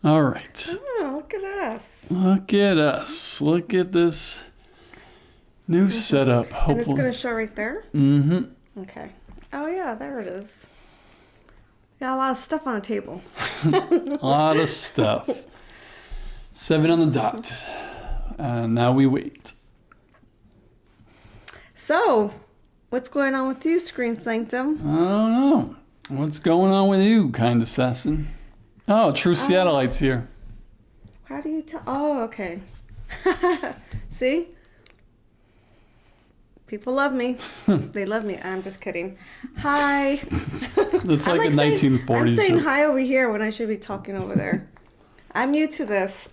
All right. Oh, look at us. Look at us. Look at this new setup. Hopefully. And it's going to show right there? Mm-hmm. Okay. Oh, yeah, there it is. Got a lot of stuff on the table. A lot of stuff. 7 on the dot. And now we wait. So, what's going on with you, Screen Sanctum? I don't know. What's going on with you, kind assassin? Oh, True Seattleite's here. How do you tell? Oh, okay. See? People love me. They love me. I'm just kidding. Hi. It's like a 1940s. I'm saying hi over here when I should be talking over there. I'm new to this.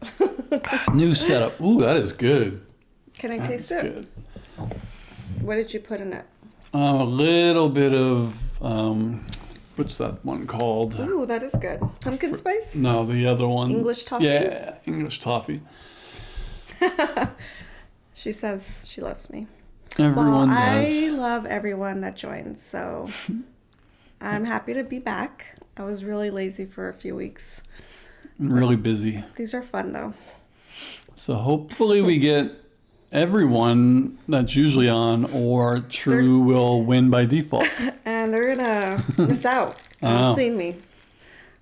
New setup. Ooh, that is good. Can I taste it? Good. What did you put in it? A little bit of, what's that one called? Ooh, that is good. Pumpkin spice? No, the other one. English toffee? Yeah, English toffee. She says she loves me. Everyone does. I love everyone that joins, so I'm happy to be back. I was really lazy for a few weeks. Really busy. These are fun, though. So hopefully we get everyone that's usually on, or True will win by default. And they're gonna miss out on seeing me.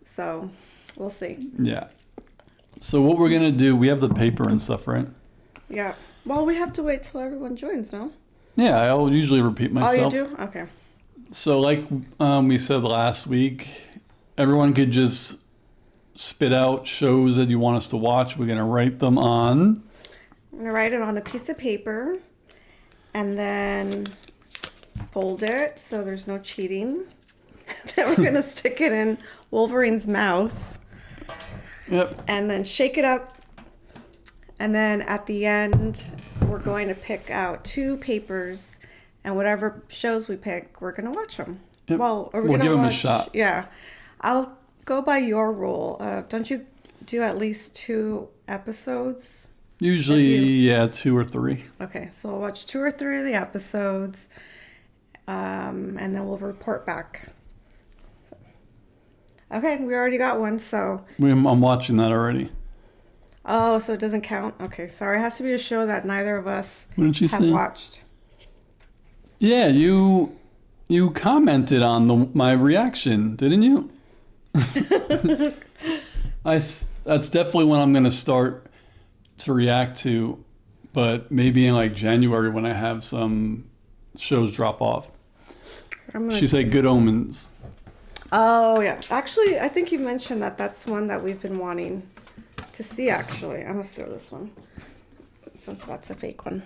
So we'll see. Yeah. So what we're gonna do, we have the paper and stuff, right? Yeah. Well, we have to wait till everyone joins, no? Yeah, I'll usually repeat myself. Oh, you do? Okay. So like we said last week, everyone could just spit out shows that you want us to watch. We're gonna write them on. I'm gonna write it on a piece of paper and then fold it so there's no cheating. Then we're gonna stick it in Wolverine's mouth. Yep. And then shake it up. And then at the end, we're going to pick out 2 papers, and whatever shows we pick, we're gonna watch them. Yep. Well, or we'll gonna give them watch, a shot. Yeah, I'll go by your rule. Don't you do at least 2 episodes? Usually, yeah, 2 or 3. Okay, so we'll watch 2 or 3 of the episodes, and then we'll report back. So. Okay, we already got one, so... I'm watching that already. Oh, so it doesn't count? Okay, sorry. It has to be a show that neither of us have watched. Yeah, you commented on my reaction, didn't you? That's definitely when I'm going to start to react to, but maybe in like January when I have some shows drop off. She said Good Omens. Oh, yeah. Actually, I think you mentioned that that's one that we've been wanting to see, actually. I must throw this one, since that's a fake one.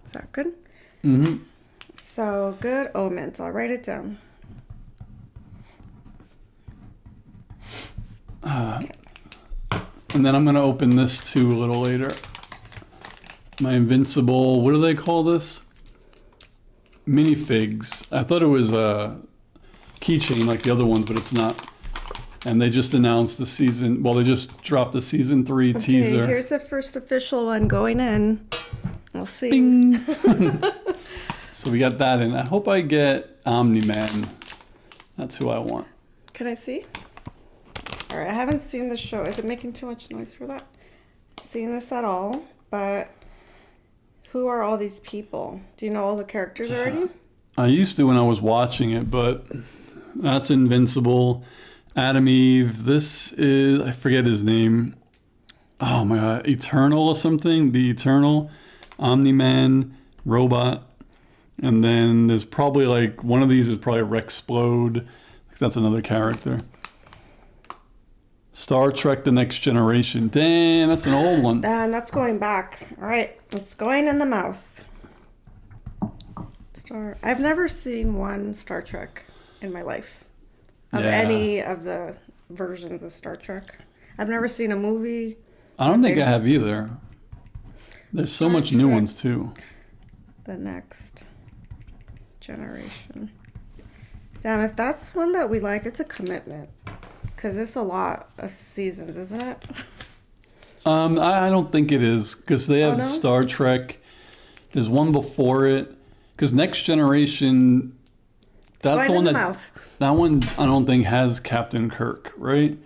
Is that good? Mm-hmm. So, Good Omens. I'll write it down. Okay. And then I'm going to open this too a little later. My Invincible, what do they call this? Minifigs. I thought it was a keychain like the other ones, but it's not. And they just announced the season, well, they just dropped the season 3 teaser. Here's the first official one going in. We'll see. Bing! So we got that in. I hope I get Omni-Man. That's who I want. Can I see? All right, I haven't seen the show. Is it making too much noise for that? Seen this at all, but who are all these people? Do you know all the characters already? I used to when I was watching it, but that's Invincible. Adam Eve. This is, I forget his name. Oh my God, Eternal or something? The Eternal, Omni-Man, Robot. And then there's probably like, one of these is probably Rexplode. That's another character. Star Trek The Next Generation. Damn, that's an old one. And that's going back. All right, it's going in the mouth. I've never seen one Star Trek in my life. Of any of the versions of Star Trek. I've never seen a movie. I don't think I have either. There's so much new ones too. The Next Generation. Damn, if that's one that we like, it's a commitment. Because it's a lot of seasons, isn't it? I don't think it is. Because they have Star Trek. There's one before it. Because Next Generation That's Right the one in the that mouth. that one I don't think has Captain Kirk, right?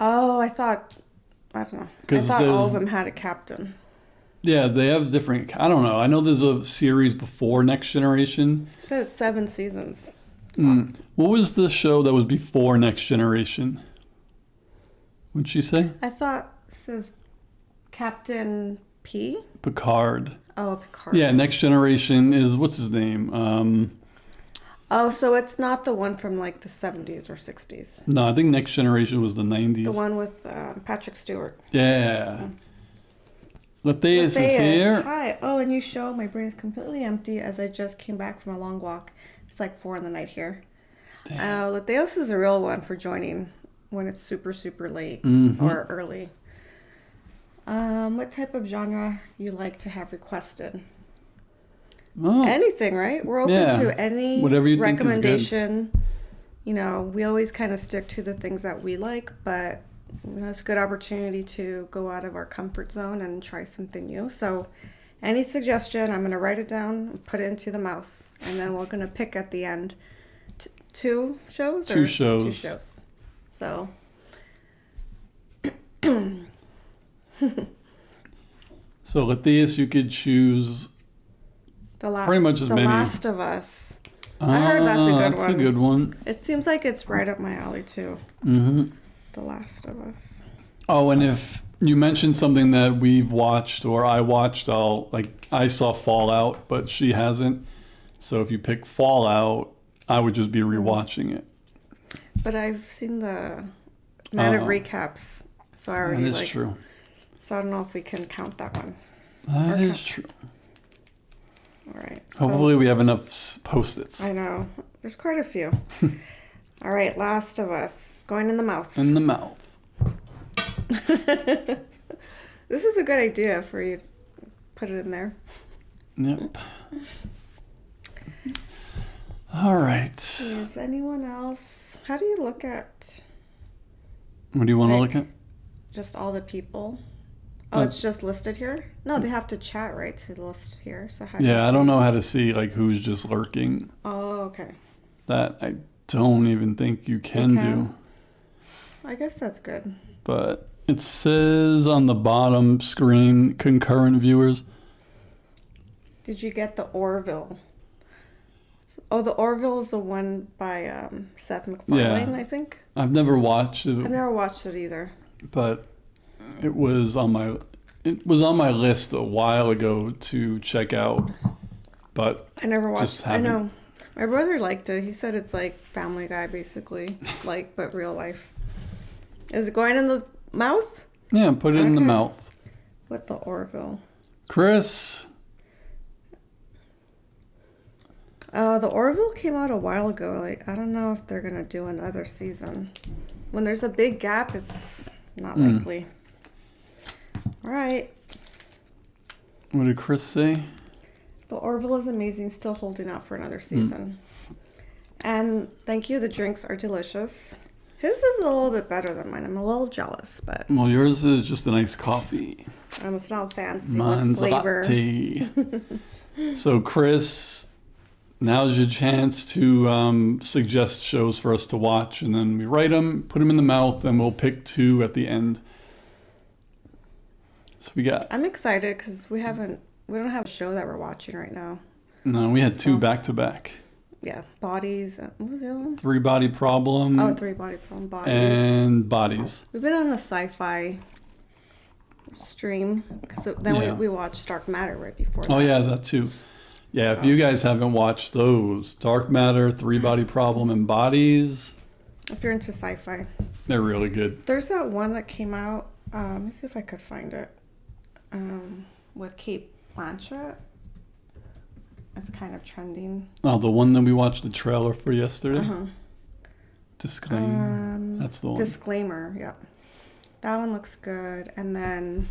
Oh, I don't know. I 'Cause thought all there's- of them had a captain. Yeah, they have different. I don't know. I know there's a series before Next Generation. She said it's 7 seasons. What was the show that was before Next Generation? What'd she say? I thought it says Captain P. Picard. Oh, Picard. Yeah, Next Generation is what's his name? Oh, so it's not the one from like the 70s or 60s. No, I think Next Generation was the 90s. The one with Patrick Stewart. Yeah. Latheus is here. Hi. Oh, and you show my brain is completely empty as I just came back from a long walk. It's like 4 in the night here. Latheus is a real one for joining when it's super, super late or early. What type of genre you like to have requested? Oh, Anything, right? We're open to any whatever you think is good. recommendation. You know, we always kind of stick to the things that we like, but it's a good opportunity to go out of our comfort zone and try something new. So any suggestion, I'm going to write it down and put it into the mouth. And then we're going to pick at the end 2 shows? Two or shows. 2 shows. So... So Latheus, you could choose pretty much as The many. Last of Us. I heard that's a good That's one. a good one. It seems like it's right up my alley, too. Mm-hmm. The Last of Us. Oh, and if you mentioned something that we've watched or I watched, I saw Fallout, but she hasn't. So if you pick Fallout, I would just be rewatching it. But I've seen the amount of recaps, so I already That is true. So I don't know if we can count that one. That is true. All right. So Hopefully we have enough Post-its. I know. There's quite a few. All right. Last of Us. Going in the mouth. In the mouth. This is a good idea for you to put it in there. Yep. All right. Is anyone else? How do you look at What do you want to look at? just all the people? Oh, it's just listed here? No, they have to chat, right, to list here. So how do you Yeah, I see? don't know how to see like who's just lurking. Oh, okay. That I don't even think you can do. I guess that's good. But it says on the bottom screen, concurrent viewers. Did you get the Orville? Oh, the Orville is the one by Seth MacFarlane, I think. I've never watched it, I've never watched it either. but it was on my list a while ago to check out. But I never watched just it. I haven't. know. My brother liked it. He said it's like Family Guy, basically, but real life. Is it going in the mouth? Yeah, put it in the Okay. mouth. With the Orville. Chris. The Orville came out a while ago. Like, I don't know if they're gonna do another season. When there's a big gap, it's not likely. All right. What did Chris say? The Orville is amazing, still holding out for another season. And thank you, the drinks are delicious. His is a little bit better than mine. I'm a little jealous, but Well, yours is just a nice coffee. it's not fancy Mine's with a flavor. latte. So, Chris, now's your chance to suggest shows for us to watch, and then we write them, put them in the mouth, and we'll pick 2 at the end. So we got. I'm excited because we don't have a show that we're watching right now. No, we had 2 back to back. Yeah, Bodies. What was the other one? 3 Body Problem. Oh, 3 Body Problem. Bodies. And Bodies. We've been on a sci-fi stream. So then Yeah. we watched Dark Matter right before that. Oh yeah, that too. Yeah, if you guys haven't watched those, Dark Matter, 3 Body Problem, and Bodies, If you're into sci-fi. they're really good. There's that one that came out. Let me see if I could find it. With Kate Blanchett. It's kind of trending. Oh, the one that we watched the trailer for yesterday. Uh-huh. Disclaimer. That's the one. Disclaimer, yeah. That one looks good. And then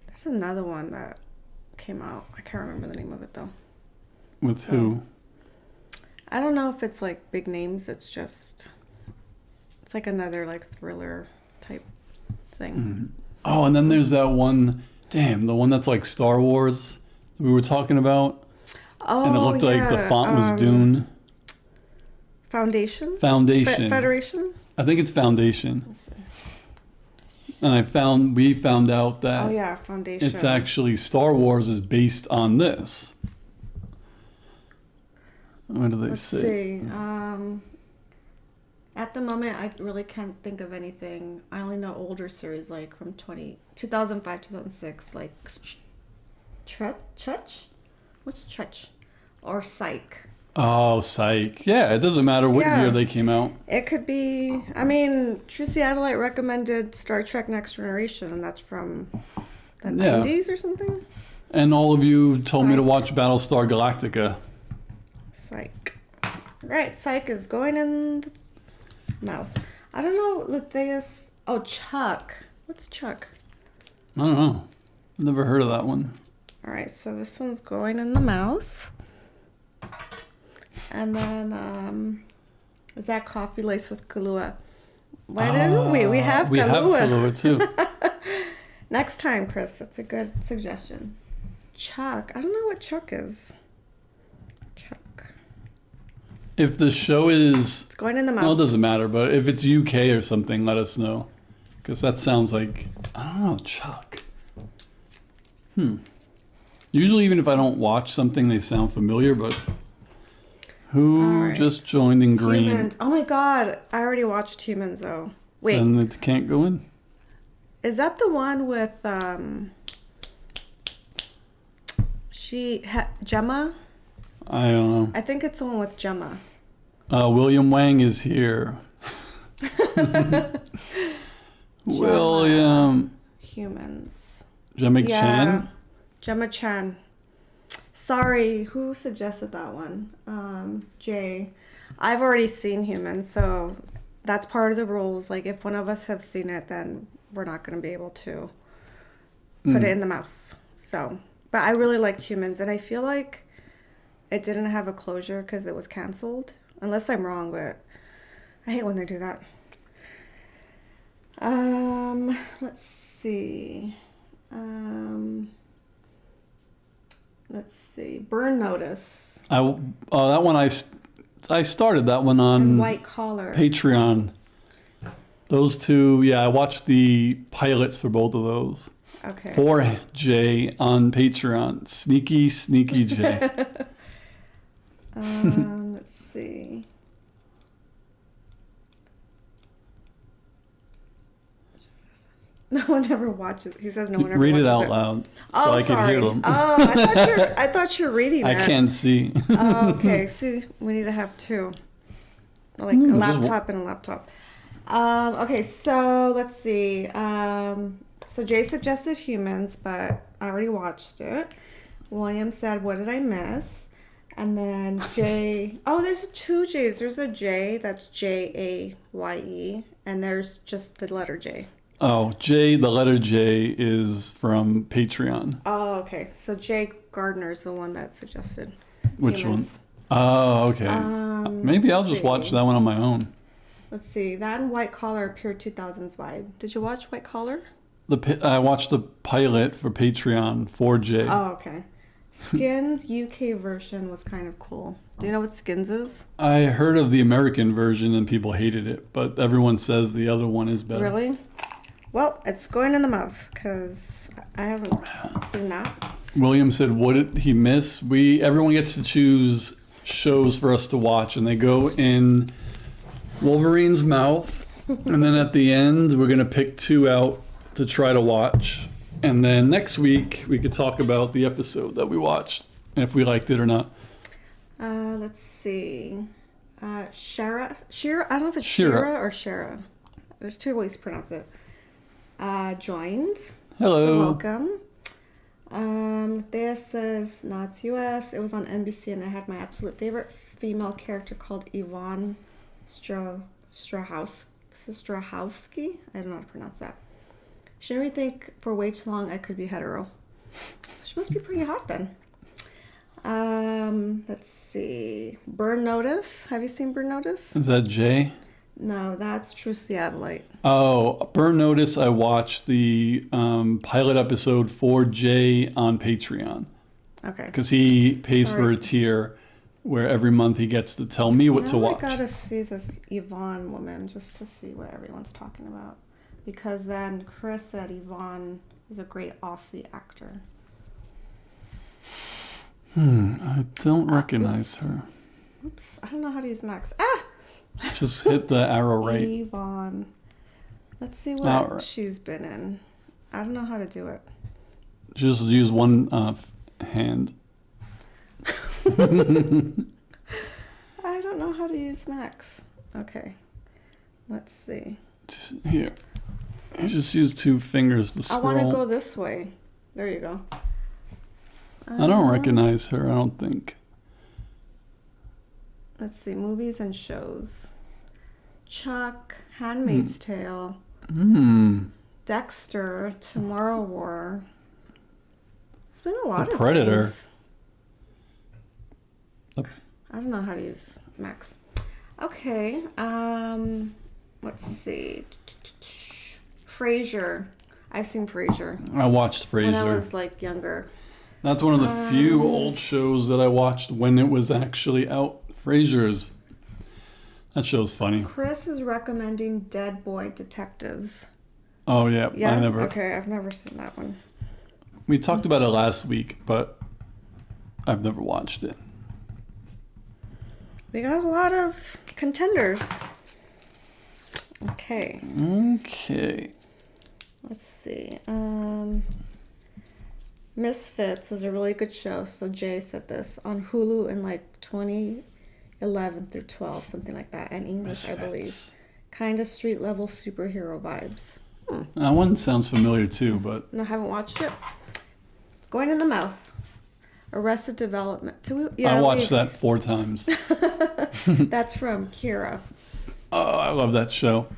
there's another one that came out. I can't remember the name of it though. With who? I don't know if it's like big names. It's like another like thriller type thing. Oh, and then there's that one. Damn, the one that's like Star Wars we were talking about. Oh, And it looked like the font was Dune. Foundation? Foundation. Federation? I think it's Foundation. Let's see. And we found out that Oh yeah, Foundation. it's actually Star Wars is based on this. What do they Let's say? see. At the moment, I really can't think of anything. I only know older series like from 2005, 2006, like Chutch? What's Chutch? Or Psych. Oh, Psych. Yeah, it doesn't matter what Yeah. year they came out. It could be. I mean, True Seattleite recommended Star Trek Next Generation, and that's from the 90s or something. And all of you told me to Psych. watch Battlestar Galactica. Psych. Right, Psych is going in the mouth. I don't know, Letheus. Oh, Chuck. What's Chuck? I don't know. Never heard of that one. All right, so this one's going in the mouth. And then, is that coffee laced with Kahlua? Why didn't we? We have Kahlua. We have Kahlua too. Next time, Chris. That's a good suggestion. Chuck. I don't know what Chuck is. Chuck. If the show is... It's going in the mouth. Well, it doesn't matter, but if it's UK or something, let us know. Because that sounds like... I don't know, Chuck. Usually, even if I don't watch something, they sound familiar, but... Who All right. just joined in green? Humans. Oh my god. I already watched Humans, though. Wait. And it can't go in? Is that the one with, Gemma? I don't know. I think it's the one with Gemma. William Wang is here. William. Humans. Gemma Chan? Gemma Chan. Sorry, who suggested that one? Jay. I've already seen Humans, so that's part of the rules. Like, if one of us have seen it, then we're not going to be able to put it in the mouth. So, but I really liked Humans, and I feel like it didn't have a closure because it was canceled. Unless I'm wrong, but I hate when they do that. Let's see. Let's see. Burn Notice. That one I started that one on And White Collar. Patreon. Those two, yeah, I watched the pilots for both of those. Okay. For Jay on Patreon. Sneaky Jay. Let's see. No one ever watches. He says no one ever Read watches it out loud so Oh, I can sorry. hear them. Oh, I thought you were reading I that. can't see. Oh, okay. See, we need to have two. Like a laptop and a laptop. Okay, so let's see. So Jay suggested Humans, but I already watched it. William said, what did I miss? And then Jay... Oh, there's two J's. There's a J, that's Jaye, and there's just the letter J. Oh, Jay, the letter J is from Patreon. Oh, okay. So Jay Gardner is the one that suggested Which Humans. one? Oh, okay. Maybe I'll just see. watch that one on my own. Let's see. That and White Collar are pure 2000s vibe. Did you watch White Collar? I watched the pilot for Patreon for Jay. Oh, okay. Skins UK version was kind of cool. Do you know what Skins is? I heard of the American version and people hated it, but everyone says the other one is better. Really? Well, it's going in the mouth because I haven't seen that. William said, what did he miss? Everyone gets to choose shows for us to watch, and they go in Wolverine's mouth, and then at the end, we're going to pick two out to try to watch. And then next week, we could talk about the episode that we watched, and if we liked it or not. Let's see. Shara? I don't know if it's Shira. Shira or Shara. There's two ways to pronounce it. Joined. Hello. So welcome. This is Knots US. It was on NBC, and I had my absolute favorite female character called Yvonne Strahovski. I don't know how to pronounce that. She made me think for way too long I could be hetero. She must be pretty hot then. Let's see. Burn Notice. Have you seen Burn Notice? Is that Jay? No, that's True Seattleite. Oh, Burn Notice, I watched the pilot episode for Jay on Patreon. Okay. Because he pays for a tier. where every month he gets to tell me what to Now I watch. gotta see this Yvonne woman just to see what everyone's talking about. Because then Chris said Yvonne is a great Aussie actor. I don't recognize oops. her. Oops, I don't know how to use Max. Ah! Just hit the arrow right. Yvonne. Let's see what Alright. she's been in. I don't know how to do it. Just use one hand. I don't know how to use Max. Okay. Let's see. Here. You just use 2 fingers to scroll. I want to go this way. There you go. I don't recognize her, I don't think. Let's see. Movies and shows. Chuck, Handmaid's Tale, Dexter, Tomorrow War. There's been a lot The of Predator. things. I don't know how to use Max. Okay. Let's see. Frasier. I've seen Frasier I watched when I Frasier. was like younger. That's one of the few old shows that I watched when it was actually out. Frasier's. That show's funny. Chris is recommending Dead Boy Detectives. Oh yeah, Yeah. I never. Okay, I've never seen that one. We talked about it last week, but I've never watched it. We got a lot of contenders. Okay. Okay. Let's see. Misfits was a really good show. So Jay said this on Hulu in like 2011 through 12, something like that, and English, I believe. Kind of street level superhero vibes. That one sounds familiar too, but No, I haven't watched it. It's going in the mouth. Arrested Development. I watched that 4 times. That's from Kira. Oh, I love that show.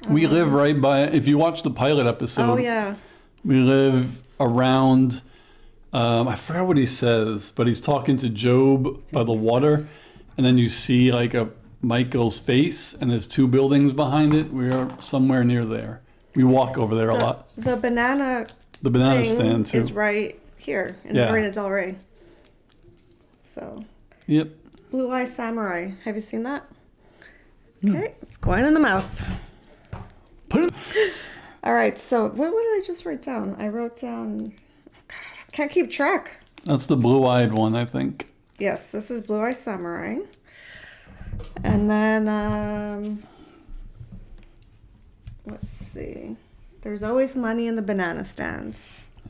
We live right by. If you watch the pilot episode, Oh yeah. we live around. I forgot what he says, but he's talking to Job by the water, and then you see like a Michael's face, and there's 2 buildings behind it. We are somewhere near there. We walk over there a lot. The banana. The banana thing stand too. is right here in Yeah. Marina Del Rey. So. Yep. Blue Eye Samurai. Have you seen that? Okay, it's going in the mouth. Put it. All right, so what did I just write down? I wrote down. God, I can't keep track. That's the blue-eyed one, I think. Yes, this is Blue Eye Samurai. And then, let's see. There's always money in the banana stand.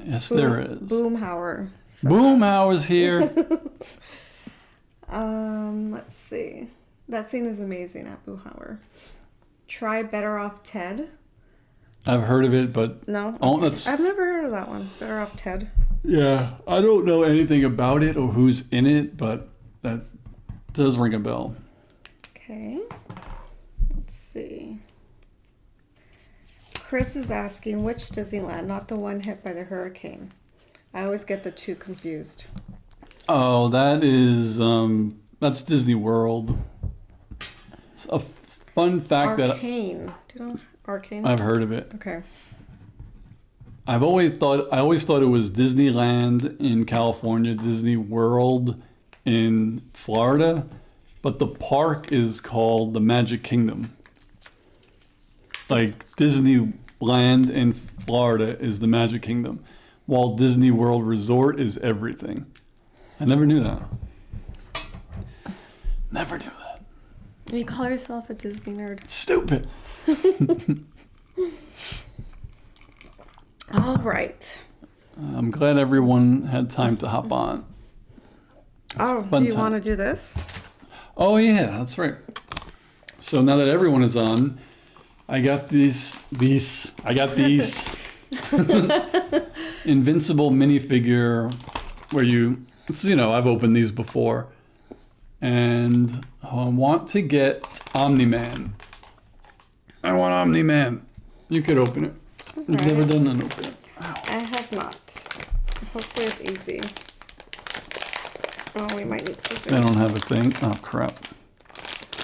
Yes, there is. Boomhauer. Boomhauer's here. Let's see. That scene is amazing at Boomhauer. Try Better Off Ted. I've heard of it, but No? oh, Okay. that's I've never heard of that one. Better Off Ted. yeah. I don't know anything about it or who's in it, but that does ring a bell. Okay. Let's see. Chris is asking which Disneyland, not the one hit by the hurricane. I always get the 2 confused. Oh, that is that's Disney World. It's a fun fact Arcane. Do you know Arcane? that I've heard of it. Okay. I always thought it was Disneyland in California, Disney World in Florida, but the park is called the Magic Kingdom. Like Disneyland in Florida is the Magic Kingdom, while Disney World Resort is everything. I never knew that. Never knew that. You call yourself a Disney nerd. Stupid. All right. I'm glad everyone had time to hop on. Oh, do fun you time. want to do this? Oh yeah, that's right. So now that everyone is on, I got these Invincible minifigure where I've opened these before. And I want to get Omni-Man. I want Omni-Man. You could open it. You've never done an open it. Ow. I have not. Hopefully it's easy. Oh, we might need scissors. I don't have a thing. Oh crap.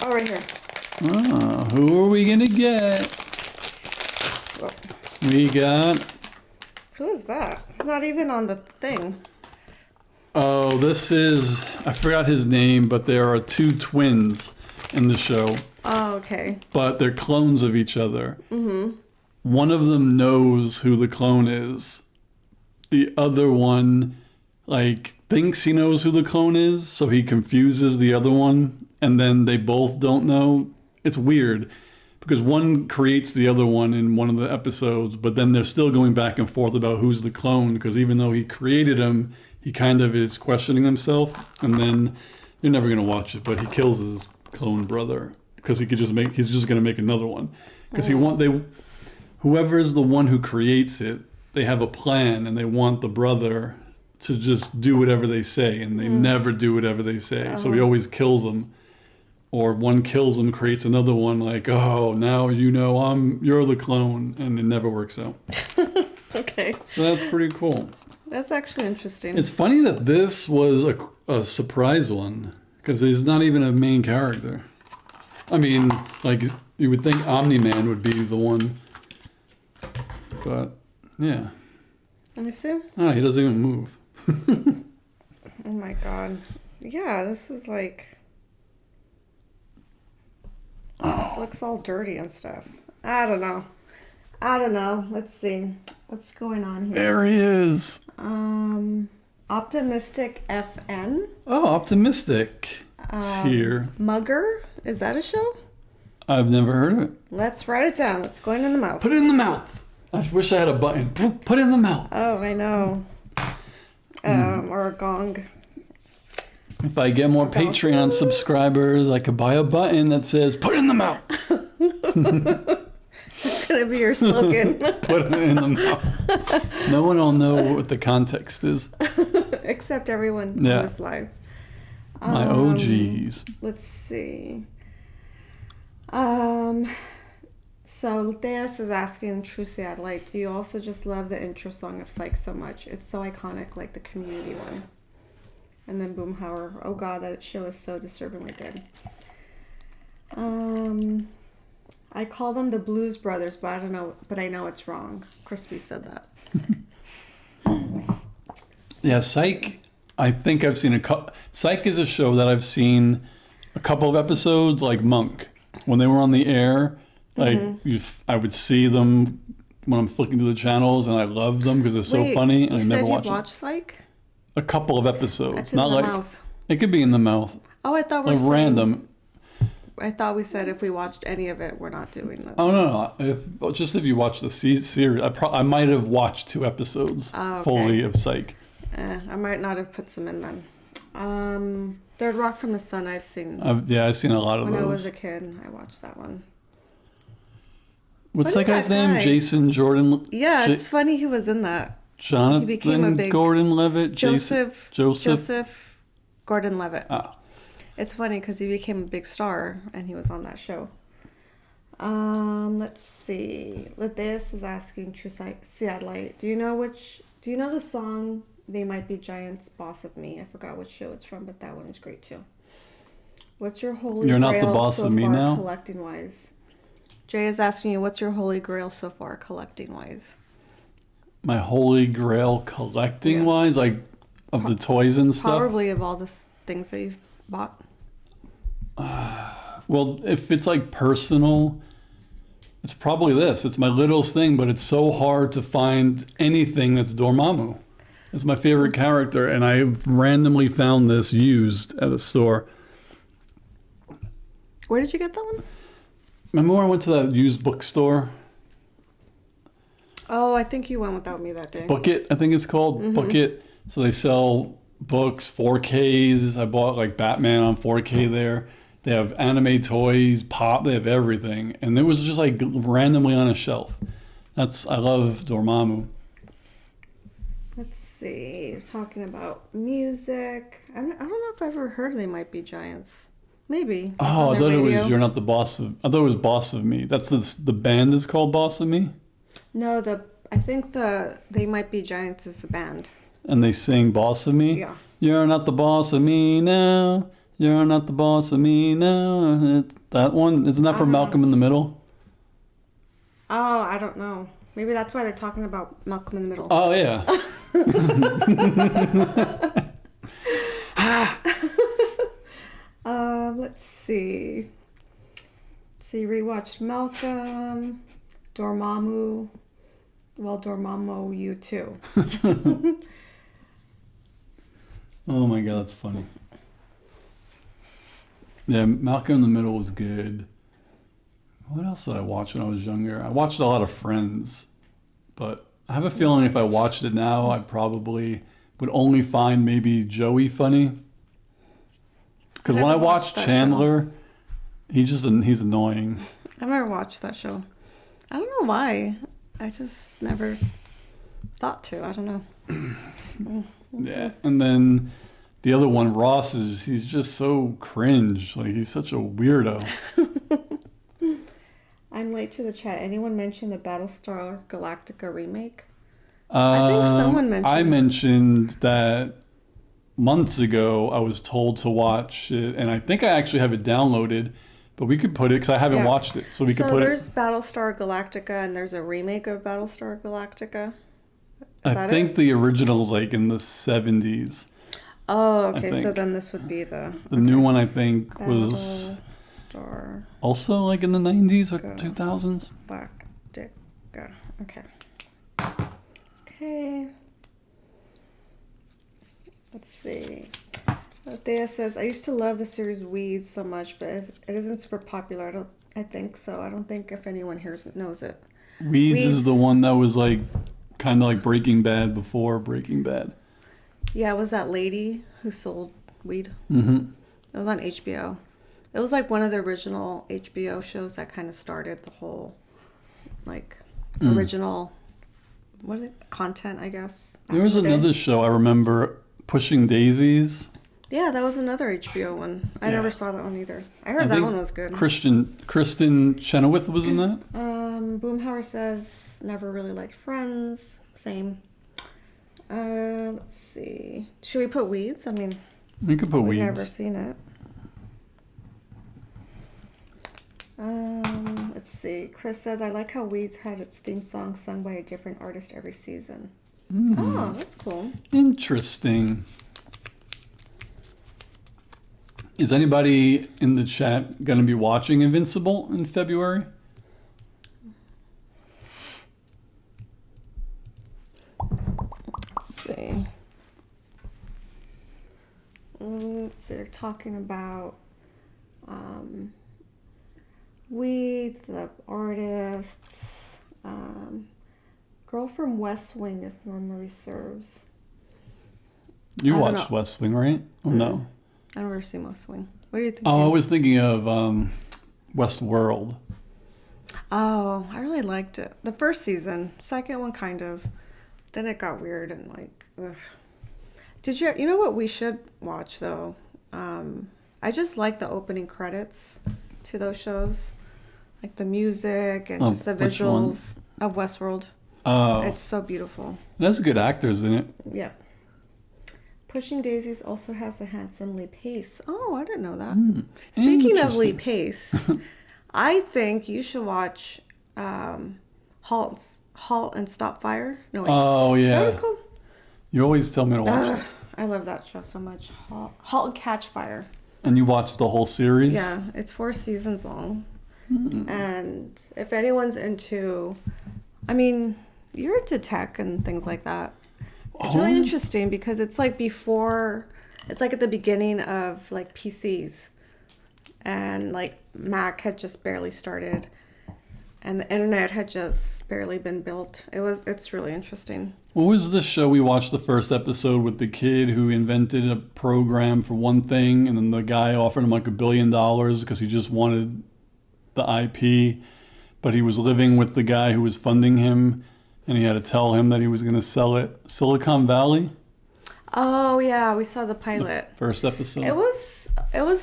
Oh, right here. Oh, who are we gonna get? Whoa. We got Who is that? He's not even on the thing. Oh, I forgot his name, but there are two twins in the show, Oh, okay. but they're clones of each other. Mm-hmm. One of them knows who the clone is. The other one, like, thinks he knows who the clone is, so he confuses the other one, and then they both don't know. It's weird, because one creates the other one in one of the episodes, but then they're still going back and forth about who's the clone, because even though he created him, he kind of is questioning himself, and then you're never going to watch it, but he kills his clone brother, because he's just going to make another one. Because whoever is the one who creates it, they have a plan, and they want the brother to just do whatever they say, and they never do whatever they say. So he always kills them, or one kills him, creates another one. Like, oh, now you're the clone, and it never works out. Okay. So that's pretty cool. That's actually interesting. It's funny that this was a surprise one, because he's not even a main character. I mean, like, you would think Omni-Man would be the one, but yeah. Let me see. Oh, he doesn't even move. Oh my god. Yeah, this is like... This looks all dirty and stuff. I don't know. Let's see. What's going on here? There he is. Optimistic FN. Oh, Optimistic. It's here. Mugger. Is that a show? I've never heard of it. Let's write it down. It's going in the mouth. Put it in the mouth. I wish I had a button. Put it in the mouth. Oh, I know. Or a gong. If I get more Patreon subscribers, I could buy a button that says, put it in the mouth. It's going to be your slogan. Put it in the mouth. No one will know what the context is. Except everyone in this live. My OGs. Let's see. So Theas is asking True Satellite, do you also just love the intro song of Psych so much? It's so iconic, like the Community one. And then Boomhauer, oh god, that show is so disturbingly good. I call them the Blues Brothers, but I know it's wrong. Crispy said that. Yeah, Psych, I think I've seen Psych is a show that I've seen a couple of episodes, like Monk. When they were on the air, like I would see them when I'm flicking through the channels, and I love them because they're so funny. And I never watch them. Watched Psych? A couple of episodes, That's in not the like mouth. It could be in the mouth. Oh, I thought we Like were random. I thought we said if we watched any of it, we're not doing that. Oh no! If you watch the series, I might have watched 2 episodes fully of Psych. I might not have put some in then. Third Rock from the Sun, I've seen. I've seen a lot of those. When I was a kid, I watched that one. What's that guy's name? Jason Jordan. Yeah, it's funny he was in that. Jonathan He became a big Gordon-Levitt. Joseph Gordon-Levitt. Ah. It's funny because he became a big star and he was on that show. Let's see. Letheus is asking True Satellite, do you know the song They Might Be Giants, Boss of Me? I forgot which show it's from, but that one is great too. What's your holy You're grail not the boss so of me far now? collecting wise? Jay is asking you, what's your holy grail so far collecting wise? My holy grail collecting wise, like of the toys and stuff. Probably of all the things that you've bought. Well, if it's like personal, it's probably this. It's my littlest thing, but it's so hard to find anything that's Dormammu. It's my favorite character, and I randomly found this used at a store. Where did you get that one? Remember when I went to that used bookstore? Oh, I think you went without me that day. Book It, I think it's called. Book It. So they sell books, 4Ks. I bought like Batman on 4K there. They have anime toys, pop, they have everything. And it was just like randomly on a shelf. I love Dormammu. Let's see. You're talking about music. I don't know if I've ever heard They Might Be Giants. Maybe. Oh, I thought it was You're Not the Boss of... I thought it was Boss of Me. That's the band is called Boss of Me? No, I think They Might Be Giants is the band. And they sing Boss of Me? Yeah. You're not the boss of me now. You're not the boss of me now. It's that one? Isn't that from Malcolm in the Middle? Oh, I don't know. Maybe that's why they're talking about Malcolm in the Middle. Oh, yeah. see. Rewatched Malcolm, Dormammu. Well, Dormammu, you too. Oh my god, that's funny. Yeah, Malcolm in the Middle was good. What else did I watch when I was younger? I watched a lot of Friends, but I have a feeling if I watched it now, I probably would only find maybe Joey funny. Because when I watched Chandler, he's annoying. I've never watched that show. I don't know why. I just never thought to. I don't know. Yeah, and then the other one, Ross, he's just so cringe. Like, he's such a weirdo. I'm late to the chat. Anyone mention the Battlestar Galactica remake? I think someone mentioned. I mentioned that months ago. I was told to watch it, and I think I actually have it downloaded. But we could put it, because I haven't watched it, so we could put it. So there's Battlestar Galactica, and there's a remake of Battlestar Galactica. I think the original's like in the 70s. Oh, okay. So then this would be the new one. I think was Battlestar also like in the 90s or 2000s. Galactica. Okay. Okay. Let's see. Thea says, I used to love the series Weeds so much, but it isn't super popular. I think so. I don't think if anyone here knows it. Weeds is the one that was like kind of like Breaking Bad before Breaking Bad. Yeah, it was that lady who sold weed. Mm-hmm. It was on HBO. It was like one of the original HBO shows that kind of started the whole like original content, I guess. There was another show I remember, Pushing Daisies. Yeah, that was another HBO one. I never saw that one either. I heard that one was good. Kristen Chenoweth was in that. Boomhauer says never really liked Friends. Same. Let's see. Should we put Weeds? I mean, we could put Weeds. We've never seen it. Let's see. Chris says, I like how Weeds had its theme song sung by a different artist every season. Oh, that's cool. Interesting. Is anybody in the chat going to be watching Invincible in February? Let's see. They're talking about Weeds, the artists, girl from West Wing, if memory serves. You watched West Wing, right? Oh, no. I've never seen West Wing. What do you think? Oh, I was thinking of Westworld. Oh, I really liked it. The first season, second one kind of. Then it got weird and like, ugh. You know what we should watch though? I just like the opening credits to those shows. Like the music and just the visuals of Westworld. Oh. It's so beautiful. There's good actors in it. Yeah. Pushing Daisies also has a handsome Lee Pace. Oh, I didn't know that. Speaking of Lee Pace, I think you should watch Halt and Stop Fire. No, wait. Oh, yeah. Is that what it's called? You always tell me to watch it. I love that show so much. Halt and Catch Fire. And you watched the whole series? Yeah, it's 4 seasons long. And if anyone's into, I mean, you're into tech and things like that. It's really interesting because it's like it's like at the beginning of like PCs, and like Mac had just barely started and the internet had just barely been built. It's really interesting. What was the show we watched the first episode with the kid who invented a program for one thing, and then the guy offered him like $1 billion because he just wanted the IP, but he was living with the guy who was funding him, and he had to tell him that he was going to sell it. Silicon Valley? Oh yeah, we saw the pilot. The first episode. It was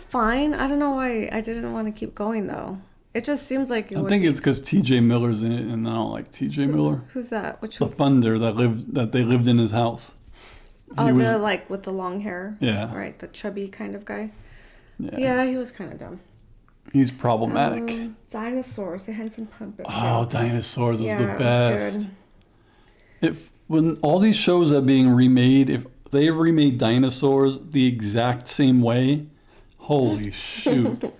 fine. I don't know why I didn't want to keep going though. It just seems like I think it's because T.J. Miller's in it, and I don't like T.J. Miller. Who's that? Which the funder that they lived in his house. Oh, the like with the long hair. Yeah. Right, the chubby kind of guy. Yeah, he was kind of dumb. He's problematic. Dinosaurs, the Henson Puppet Show. Oh, Dinosaurs was the best. When all these shows are being remade, if they remade Dinosaurs the exact same way, holy shoot.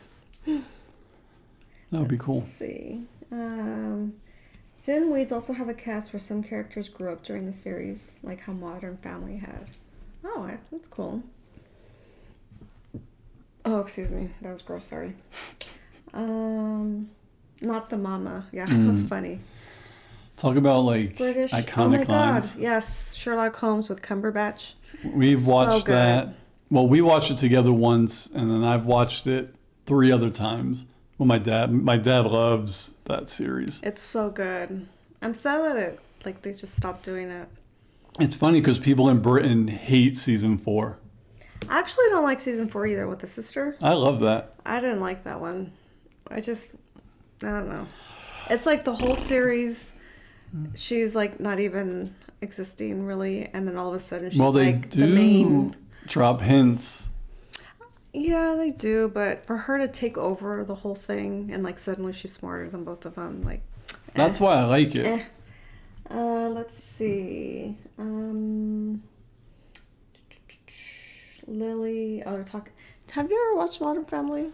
That would be cool. Let's see. Didn't Weeds also have a cast where some characters grew up during the series, like how Modern Family had? Oh, that's cool. Oh, excuse me. That was gross. Sorry. Not the mama. Yeah, that was funny. Talk about like British iconic oh my lines. God. Yes, Sherlock Holmes with Cumberbatch. We've watched good. that. Well, we watched it together once, and then I've watched it 3 other times. Well, my dad loves that series. It's so good. I'm sad that they just stopped doing it. It's funny because people in Britain hate season 4. I actually don't like season 4 either with the sister. I love that. I didn't like that one. I don't know. It's like the whole series, she's like not even existing really, and then all of a sudden she's like the main. Drop hints. Yeah, they do, but for her to take over the whole thing and like suddenly she's smarter than both of them, like. That's why I like it. Let's see. Lily. Oh, they're talking. Have you ever watched Modern Family?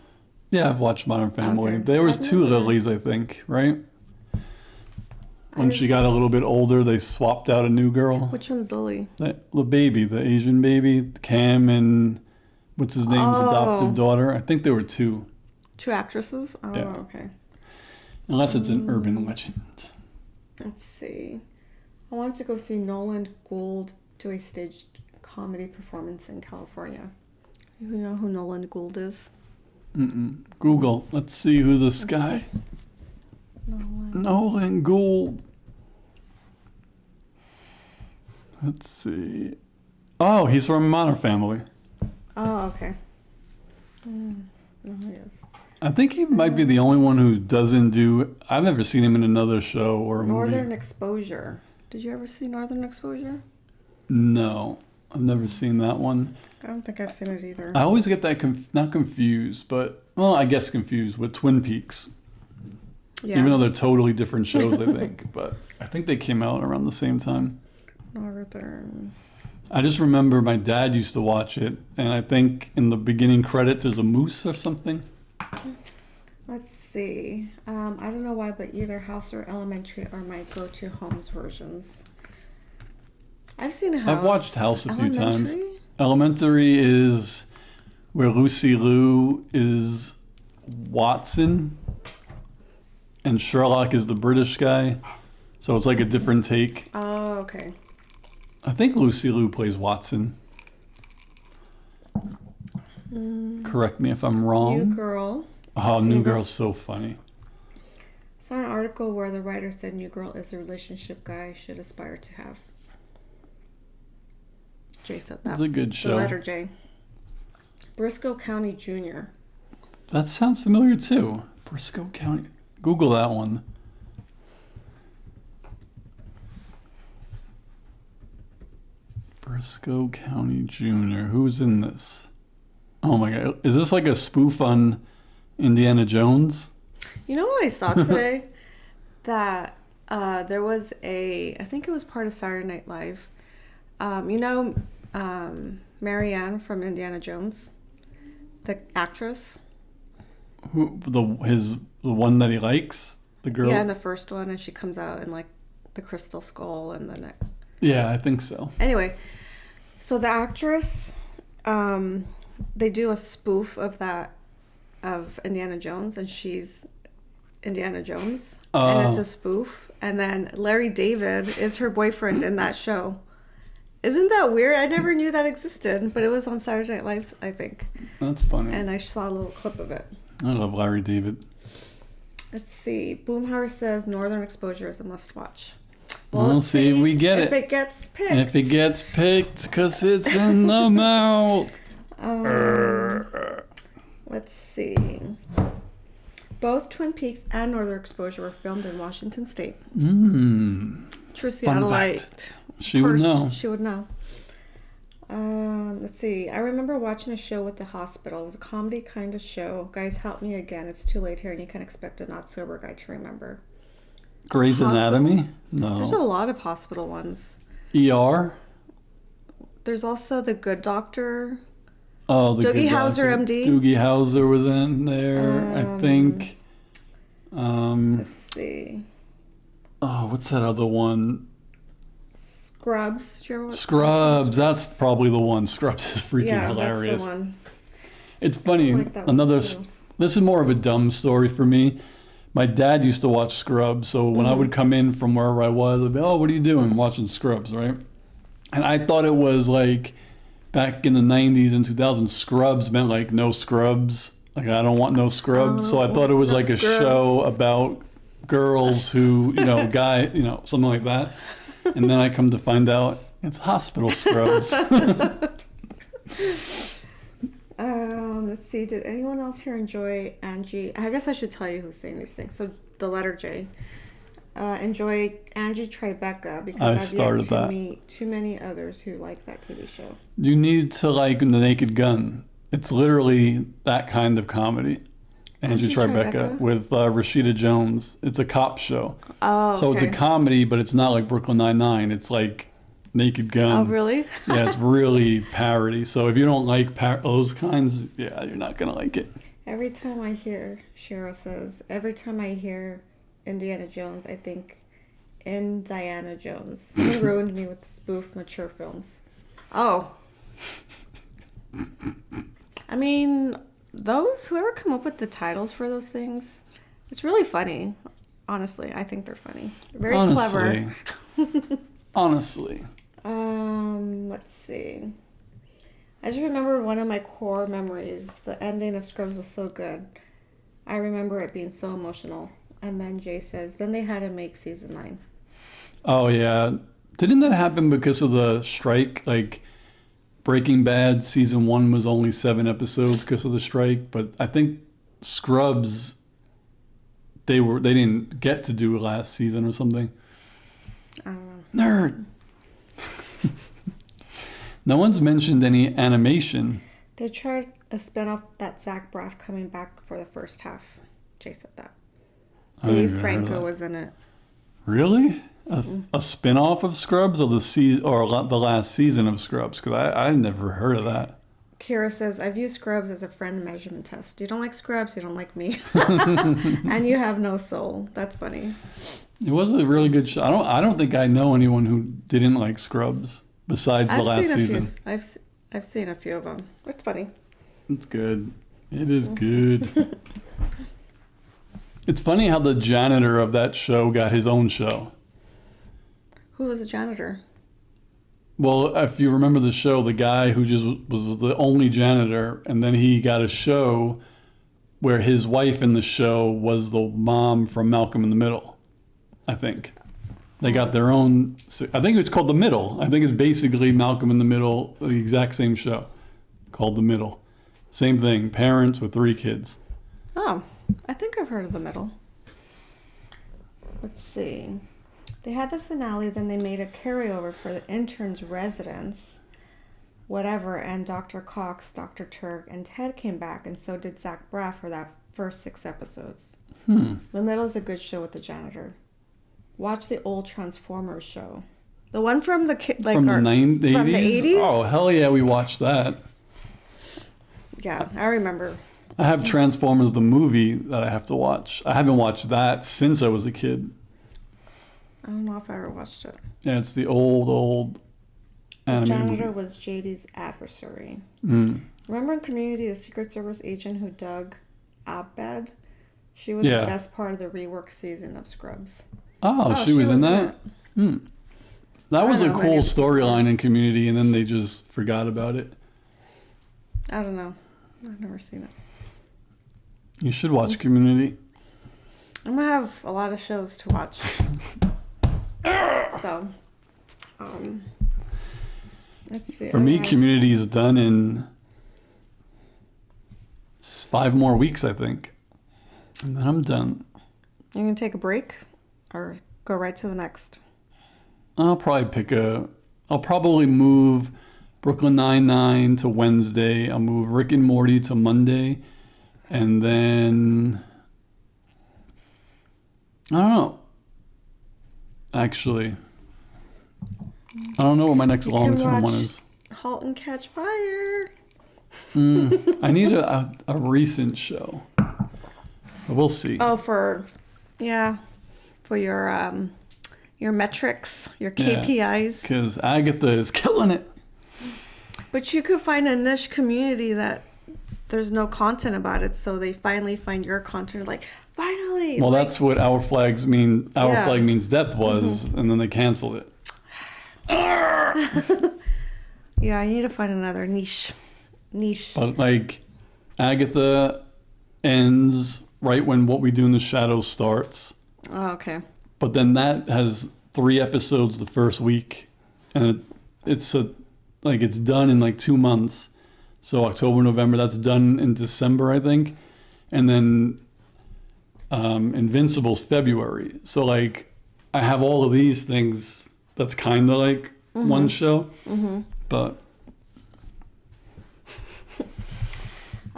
Yeah, I've watched Modern Family. Okay. There was 2 Lilies, I think, right? When she got a little bit older, they swapped out a new girl. Which one's Lily? The baby, the Asian baby, Cam and what's his name's adopted daughter. I think there were 2. 2 actresses? Oh, Yeah. okay. Unless it's an urban legend. Let's see. I wanted to go see Nolan Gould do a staged comedy performance in California. You know who Nolan Gould is? Google. Let's see who this guy. Nolan Gould. Let's see. Oh, he's from Modern Family. Oh, okay. No, he is. I think he might be the only one who doesn't do. I've never seen him in another show or a movie. Northern Exposure. Did you ever see Northern Exposure? No, I've never seen that one. I don't think I've seen it either. I always get that not confused, but I guess confused with Twin Peaks. Yeah. Even though they're totally different shows, I think. But I think they came out around the same time. Northern. I just remember my dad used to watch it, and I think in the beginning credits there's a moose or something. Let's see. I don't know why, but either House or Elementary are my go-to Holmes versions. I've seen House. I've watched House a few times. Elementary? Elementary is where Lucy Liu is Watson, and Sherlock is the British guy. So it's like a different take. Oh, okay. I think Lucy Liu plays Watson. Correct me if I'm wrong. New Girl. Oh, New Girl's so funny. Saw an article where the writer said New Girl is a relationship guy should aspire to have. Jay said that. It's a good show. The letter J. Briscoe County Jr. That sounds familiar too. Briscoe County. Google that one. Briscoe County Jr. Who's in this? Oh my God. Is this like a spoof on Indiana Jones? You know what I saw today? That there was I think it was part of Saturday Night Live. Marianne from Indiana Jones, the actress. Who the one that he likes? The girl? Yeah, in the first one, and she comes out in like the crystal skull and the neck. Yeah, I think so. Anyway, so the actress, they do a spoof of Indiana Jones, and she's Indiana Jones, and it's a spoof. And then Larry David is her boyfriend in that show. Isn't that weird? I never knew that existed, but it was on Saturday Night Live, I think. That's funny. And I saw a little clip of it. I love Larry David. Let's see. Boomhauer says Northern Exposure is a must-watch. We'll see if we get if it gets picked. If it gets picked, because it's in the mouth. Let's see. Both Twin Peaks and Northern Exposure were filmed in Washington State. True Seattleite. She would know. She would know. Let's see. I remember watching a show with the hospital. It was a comedy kind of show. Guys, help me again. It's too late here, and you can expect a not sober guy to remember. Grey's Anatomy? No. There's a lot of hospital ones. ER? There's also The Good Doctor. Oh, the Doogie Good Howser, Doctor. MD. Doogie Howser was in there, I think. Let's see. Oh, what's that other one? Scrubs. Do you ever watch Scrubs. That's probably the one. Scrubs is freaking hilarious. That's the one. It's funny. I like that one too. This is more of a dumb story for me. My dad used to watch Scrubs, so when I would come in from wherever I was, I'd be, oh, what are you doing? I'm watching Scrubs, right? And I thought it was like back in the 90s and 2000s, Scrubs meant like no scrubs. Like, I don't want no scrubs. So I thought it was no like a scrubs. show about girls who, something like that. And then I come to find out it's hospital scrubs. Let's see. Did anyone else here enjoy Angie? I guess I should tell you who's saying these things. So the letter J. Enjoy Angie Tribeca because I've yet to meet too many others who like that TV show. You need to like The Naked Gun. It's literally that kind of comedy. Angie Tribeca with Rashida Jones. It's a cop show. Oh, okay. So it's a comedy, but it's not like Brooklyn Nine-Nine. It's like Naked Gun. Oh, really? Yeah, it's really parody. So if you don't like those kinds, yeah, you're not going to like it. Every time I hear, Cheryl says, every time I hear Indiana Jones, I think Indiana Jones. Someone ruined me with the spoof mature films. Oh. I mean, whoever come up with the titles for those things, it's really funny. Honestly, I think they're funny. They're very clever. Honestly. Let's see. I just remember one of my core memories. The ending of Scrubs was so good. I remember it being so emotional. And then Jay says, then they had to make season 9. Oh, yeah. Didn't that happen because of the strike? Like, Breaking Bad season 1 was only 7 episodes because of the strike. But I think Scrubs, they didn't get to do last season or something. I don't know. Nerd. No one's mentioned any animation. They tried a spinoff that Zach Braff coming back for the first half. Jay said that. Dave Franco was in it. Really? A spin-off of Scrubs or the last season of Scrubs? Because I never heard of that. Kira says, I view Scrubs as a friend measurement test. You don't like Scrubs, you don't like me. And you have no soul. That's funny. It was a really good show. I don't think I know anyone who didn't like Scrubs besides the last season. I've seen a few of them. It's funny. It's good. It is good. It's funny how the janitor of that show got his own show. Who was the janitor? Well, if you remember the show, the guy who just was the only janitor, and then he got a show where his wife in the show was the mom from Malcolm in the Middle, I think. They got their own, I think it's called The Middle. I think it's basically Malcolm in the Middle, the exact same show, called The Middle. Same thing, parents with 3 kids. Oh, I think I've heard of The Middle. Let's see. They had the finale, then they made a carryover for the intern's residence, whatever, and Dr. Cox, Dr. Turk, and Ted came back, and so did Zach Braff for that first 6 episodes. The Middle is a good show with the janitor. Watch the old Transformers show. The one from the from the 80s? From the 80s? Oh, hell yeah, we watched that. Yeah, I remember. I have Transformers the movie that I have to watch. I haven't watched that since I was a kid. I don't know if I ever watched it. Yeah, it's the old The anime janitor movie. was JD's adversary. Mm. Remember in Community, the Secret Service agent who dug Abed? She was Yeah. the best part of the rework season of Scrubs. Oh, she was in that? it. That was I a don't know, cool maybe. storyline in Community, and then they just forgot about it. I don't know. I've never seen it. You should watch Community. I'm gonna have a lot of shows to watch. So, let's see. For me, Okay. Community is done in 5 more weeks, I think. And then I'm done. You gonna take a break, or go right to the next? I'll probably move Brooklyn Nine-Nine to Wednesday. I'll move Rick and Morty to Monday. And then, I don't know. Actually, I don't know what my next long-term one is. *Halt and Catch Fire*. I need a recent show. But we'll see. Oh, for Yeah. For your metrics, your KPIs. Because Agatha is killing it. But you could find a niche community that there's no content about it, so they finally find your content. Like, finally. Well, like, that's what Our Flags mean. Our Flag Means Death was, and then they canceled it. Yeah, I need to find another niche. But like, Agatha ends right when What We Do in the Shadows starts. Oh, okay. But then that has 3 episodes the first week, and it's done in like 2 months. So October, November, that's done in December, I think, and then Invincible's February. So like, I have all of these things. That's kind of like one show, but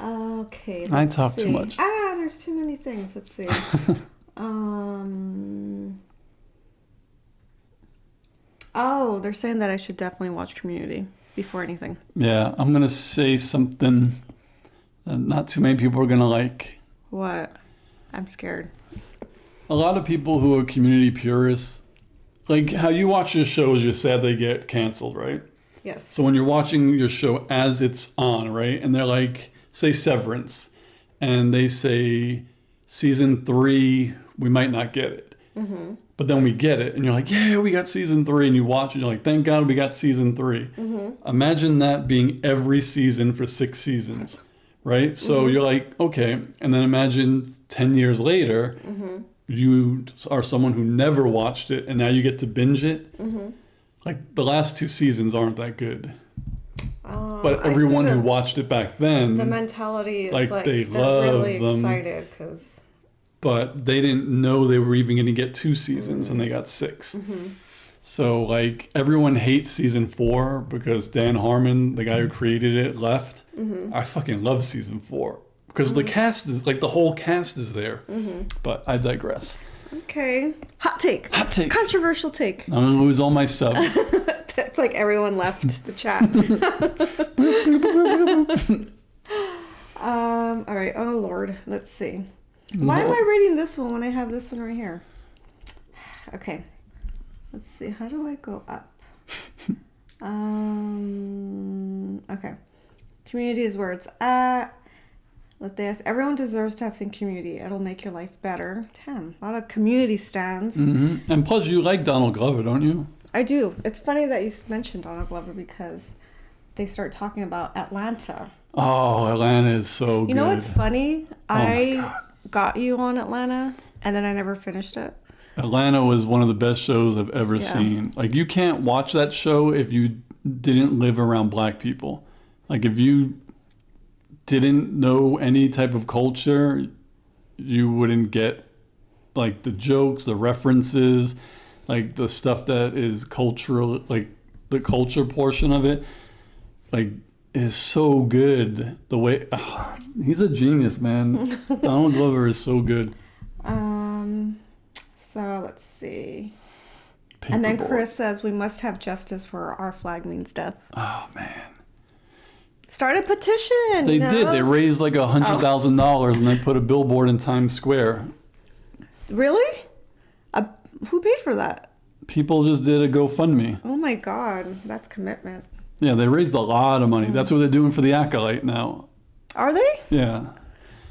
okay. I talk too much. There's too many things. Let's see. Oh, they're saying that I should definitely watch Community before anything. Yeah, I'm gonna say something that not too many people are gonna like. What? I'm scared. A lot of people who are community purists, like how you watch your shows, you're sad they get canceled, right? Yes. So when you're watching your show as it's on, right, and they're like, say Severance, and they say season 3, we might not get it. But then we get it, and you're like, yeah, we got season 3, and you watch it, you're like, thank God we got season 3. Imagine that being every season for 6 seasons, right? So you're like, okay, and then imagine 10 years later, you are someone who never watched it, and now you get to binge it. Like, the last 2 seasons aren't that good. But everyone who watched it back then, the mentality is like they they're love really them. excited because. But they didn't know they were even going to get 2 seasons, and they got 6. So, like, everyone hates season 4 because Dan Harmon, the guy who created it, left. I fucking love season 4 because the cast is, like, the whole cast is there. But I digress. Okay. Hot take. Controversial take. I'm going to lose all my subs. It's like everyone left the chat. All right. Oh, Lord. Let's see. Why am I reading this one when I have this one right here? Okay. Let's see. How do I go up? Okay. Community is where it's at. Let this. Everyone deserves to have some community. It'll make your life better. Damn. A lot of community stands. And plus, you like Donald Glover, don't you? I do. It's funny that you mentioned Donald Glover because they start talking about Atlanta. Oh, Atlanta is so good. You know what's funny? My God. Got you on Atlanta, and then I never finished it. Atlanta was one of the best shows I've ever seen. Like, you can't watch that show if you didn't live around black people. Like, if you didn't know any type of culture, you wouldn't get, like, the jokes, the references, like, the stuff that is cultural, like, the culture portion of it, like, is so good. The way he's a genius, man. Donald Glover is so good. So let's see. And then Chris says we must have justice for Our Flag Means Death. Oh man. Start a petition. They did. They raised like $100,000 and they put a billboard in Times Square. Really? Who paid for that? People just did a GoFundMe. Oh my God, that's commitment. Yeah, they raised a lot of money. That's what they're doing for the Acolyte now. Are they? Yeah.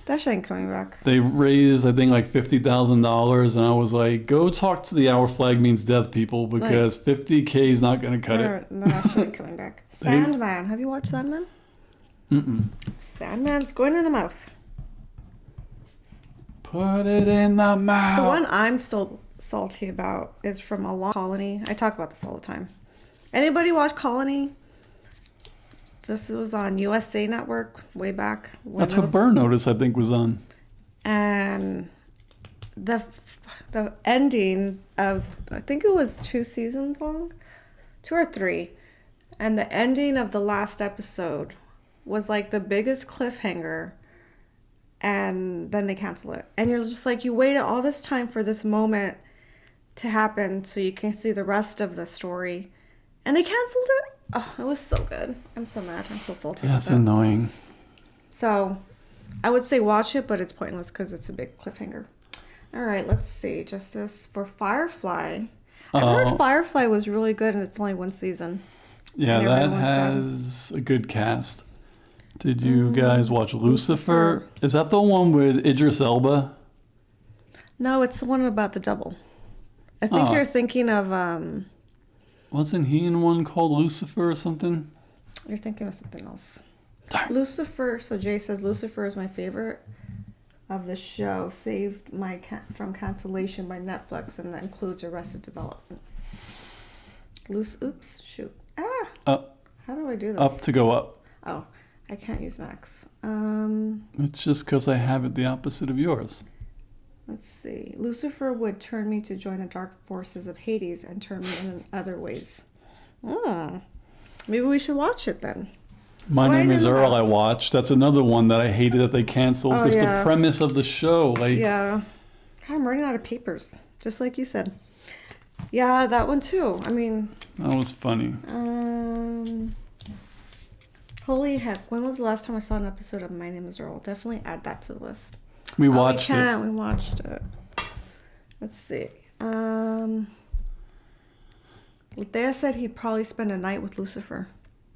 That shit ain't coming back. They raised, I think, like $50,000, and I was like, go talk to the Our Flag Means Death people because $50K is not going to cut it. That shit ain't coming back. Sandman. Have you watched Sandman? Sandman's going in the mouth. Put it in the mouth. The one I'm still salty about is from a long Colony. I talk about this all the time. Anybody watch Colony? This was on USA Network way back. That's what Burn Notice, I think, was on. And the ending of, I think it was 2 seasons long, 2 or 3. And the ending of the last episode was like the biggest cliffhanger. And then they cancel it. And you're just like, you waited all this time for this moment to happen so you can see the rest of the story. And they canceled it. Oh, it was so good. I'm so mad. I'm so salty. That's annoying. So, I would say watch it, but it's pointless because it's a big cliffhanger. All right, let's see. Justice for Firefly. I've heard Firefly was really good and it's only one season. Yeah, And that everyone has a good cast. Did you guys watch Lucifer? Is that the one with Idris Elba? No, it's the one about the double. I think you're thinking of Wasn't he in one called Lucifer or something? you're thinking of something else. Darn. Lucifer, so Jay says Lucifer is my favorite of the show, saved from cancellation by Netflix, and that includes Arrested Development. Oops, shoot. How do I do this? Up to go up. Oh, I can't use Max. It's just because I have it the opposite of yours. Let's see. Lucifer would turn me to join the dark forces of Hades and turn me in other ways. Maybe we should watch it then. My Name is Earl I watched. That's another one that I hated that they canceled because the premise of the show, like... Yeah. I'm running out of papers, just like you said. Yeah, that one too. I mean... That was funny. Holy heck. When was the last time I saw an episode of My Name is Earl? Definitely add that to the list. We watched it. We watched it. Let's see. Thea said he'd probably spend a night with Lucifer.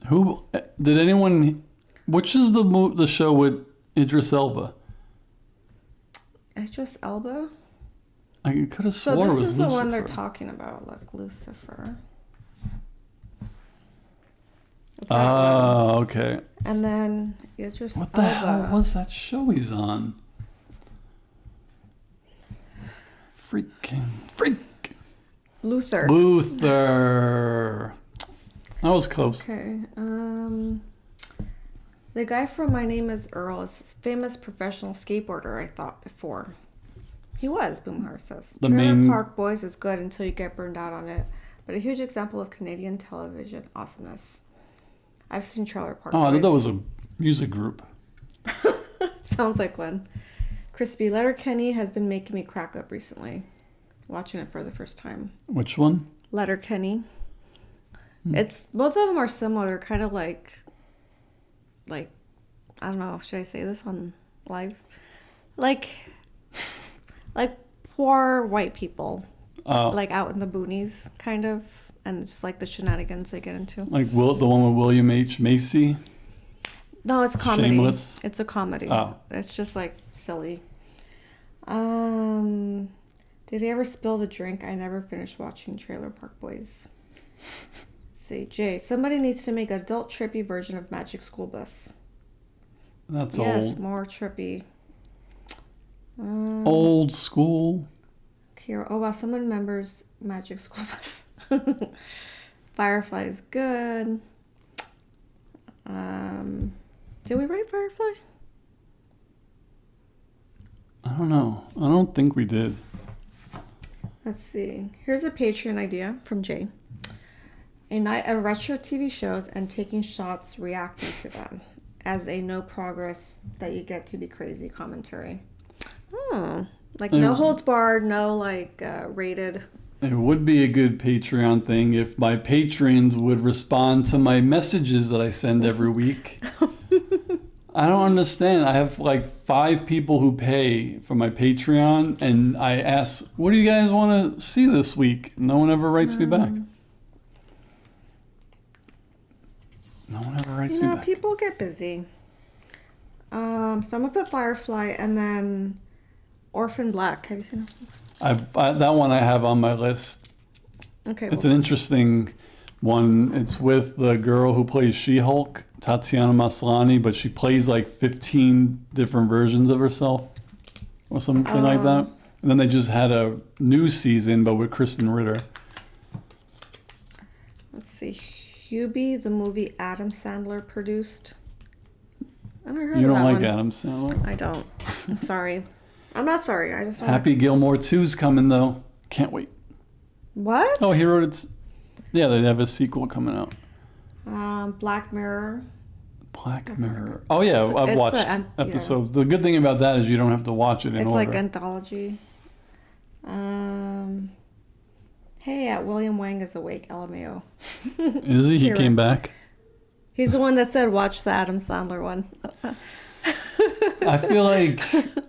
Who did anyone? Which is the show with Idris Elba? Idris Elba? I could have sworn it was Lucifer. So this is the one they're talking about. Look, Lucifer. Oh, okay. And then Idris Elba. What the hell was that show he's on? Freak. Luther. That was close. Okay. The guy from My Name is Earl is a famous professional skateboarder, I thought before. He was, Boomhauer says. Trailer Park Boys is good until you get burned out on it, but a huge example of Canadian television awesomeness. I've seen Trailer Park Boys. I thought that was a music group. Sounds like one. Crispy Letterkenny has been making me crack up recently. Watching it for the first time. Which one? Letterkenny. It's both of them are similar. They're kind of like I don't know. Should I say this on live? Like poor white people, like out in the boonies, kind of, and just like the shenanigans they get into. Like the one with William H. Macy. No, it's comedy. Shameless. It's a comedy. Oh. It's just like silly. Did he ever spill the drink? I never finished watching Trailer Park Boys. Let's see, Jay. Somebody needs to make an adult trippy version of Magic School Bus. That's old. Yes, more trippy. Old school. Kira. Oh wow, someone remembers Magic School Bus. Firefly is good. Did we write Firefly? I don't know. I don't think we did. Let's see. Here's a Patreon idea from Jay. A night of retro TV shows and taking shots reacting to them as a no progress that you get to be crazy commentary. Like no holds barred, no rated. It would be a good Patreon thing if my patrons would respond to my messages that I send every week. I don't understand. I have like 5 people who pay for my Patreon, and I ask, what do you guys want to see this week? No one ever writes me back. No one ever writes me back. People get busy. So I'm going to put Firefly and then Orphan Black. Have you seen it? That one I have on my list. Okay. It's an interesting one. It's with the girl who plays She-Hulk, Tatiana Maslany, but she plays like 15 different versions of herself or something like that. And then they just had a new season, but with Kristen Ritter. Let's see. Hubie, the movie Adam Sandler produced. I never heard of that one. You don't like Adam Sandler? I don't. I'm sorry. I'm not sorry. I just don't. Happy Gilmore 2's coming, though. Can't wait. What? Oh, he wrote it. Yeah, they have a sequel coming out. Black Mirror. Black Mirror. Oh, yeah, I've watched episodes. Yeah. The good thing about that is you don't have to watch it in order. It's like anthology. Hey, William Wang is awake, LMAO. Is he? He came back? He's the one that said watch the Adam Sandler one. I feel like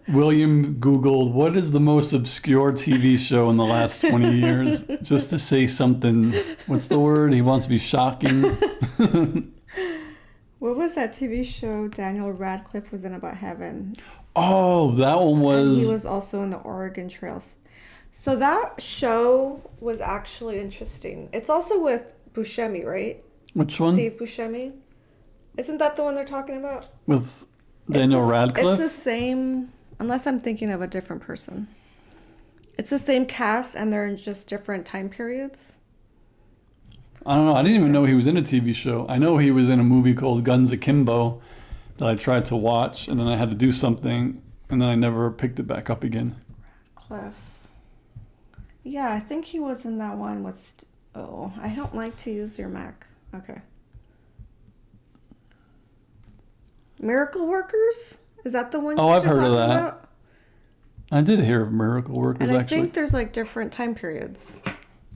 William Googled what is the most obscure TV show in the last 20 years just to say something. What's the word? He wants to be shocking. What was that TV show Daniel Radcliffe was in about heaven? Oh, that one And he was. was also in the Oregon Trails. So that show was actually interesting. It's also with Buscemi, right? Which one? Steve Buscemi. Isn't that the one they're talking about? With Daniel Radcliffe? It's the same, unless I'm thinking of a different person. It's the same cast and they're in just different time periods. I don't know. I didn't even know he was in a TV show. I know he was in a movie called Guns Akimbo that I tried to watch, and then I had to do something, and then I never picked it back up again. Cliff. Yeah, I think he was in that one with... Oh, I don't like to use your Mac. Okay. Miracle Workers? Is that the one Oh, I've you're heard of talking that. about? I did hear of Miracle Workers, And I actually. think there's like different time periods.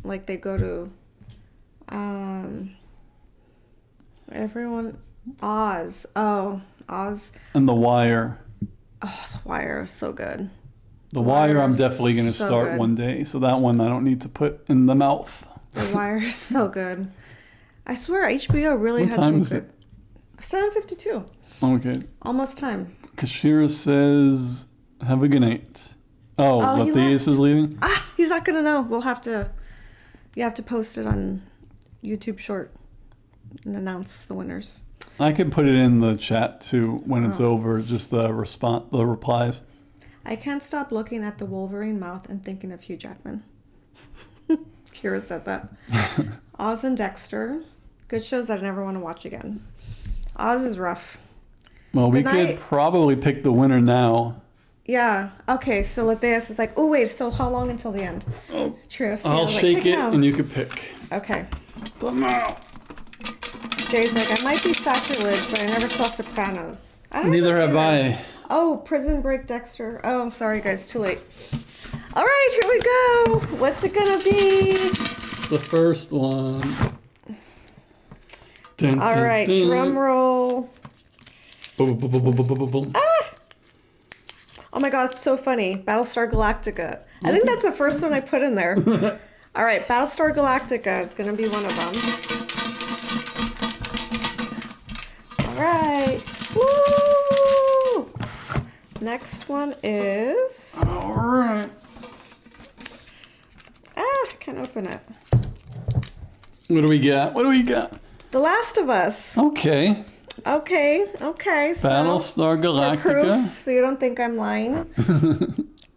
Like they go to... everyone... Oz. Oh, Oz. And The Wire. Oh, The Wire is so good. The Wire I'm is definitely going to so start good. one day, so that one I don't need to put in the mouth. The Wire is so good. I swear HBO really What has time some is good... 7:52. Okay. Almost time. Kashira says, have a good night. Oh, Oh, he Matthias is leaving? Ah, he's not gonna know. We'll have to... You have to post it on YouTube Short and announce the winners. I could put it in the chat too when it's Oh. over, just the replies. I can't stop looking at the Wolverine mouth and thinking of Hugh Jackman. Kira said that. Oz and Dexter. Good shows that I never want to watch again. Oz is rough. Well, we Good could night. probably pick the winner now. Yeah. Okay, so Letheus is like, oh, wait, so how long until the end? Oh, True. So I I'll was like, shake pick it now. and you can pick. Okay. Come out. Jay's like, I might be sacrilege, but I never saw Sopranos. I don't Neither know have I. Oh, Prison Break Dexter. Oh, I'm sorry, guys. Too late. All right, here we go. What's it going to be? The first one. Dun, All dun, right, dun. drum roll. Boom, boom, boom, boom, boom, boom, boom. Oh my god, it's so funny. Battlestar Galactica. I think that's the first one I put in there. All right, Battlestar Galactica is going to be one of them. All right. Woo! Next one is... All right. I can't open it. What do we got? What do we got? The Last of Us. Okay. Okay. So Battlestar for Galactica. proof, so you don't think I'm lying.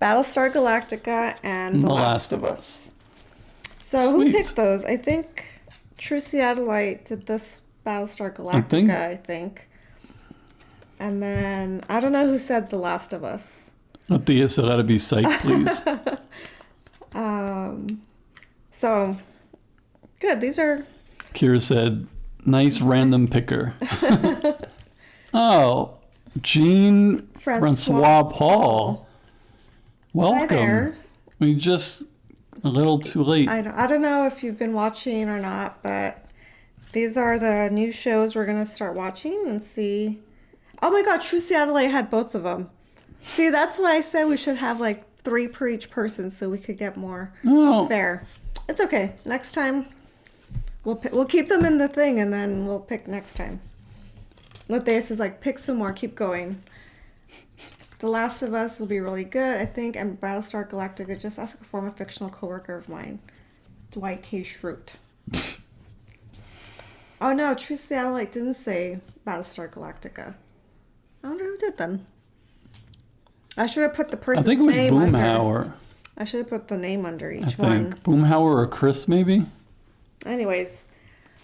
Battlestar Galactica and The Last of Us. So who Sweet. picked those? I think True Seattleite did this Battlestar Galactica, I think. And then I don't know who said The Last of Us. Matthias, I gotta be psych, please. So good. These are Kira said, nice random picker. Oh, Jean Francois Paul. Hi there. Welcome. We just a little too late. I don't know if you've been watching or not, but these are the new shows we're going to start watching and see. Oh my god, True Seattleite had both of them. See, that's why I said we should have like 3 per each person so we could get more Oh, fair. It's okay. Next time we'll keep them in the thing and then we'll pick next time. Letheus is like, pick some more, keep going. The Last of Us will be really good, I think, and Battlestar Galactica, just ask a former fictional coworker of mine, Dwight K. Schrute. Oh no, True Seattleite didn't say Battlestar Galactica. I wonder who did then. I should have put the I person's think it was name under. Boomhauer. I should have put the name under I each one. think Boomhauer or Chris, maybe. Anyways,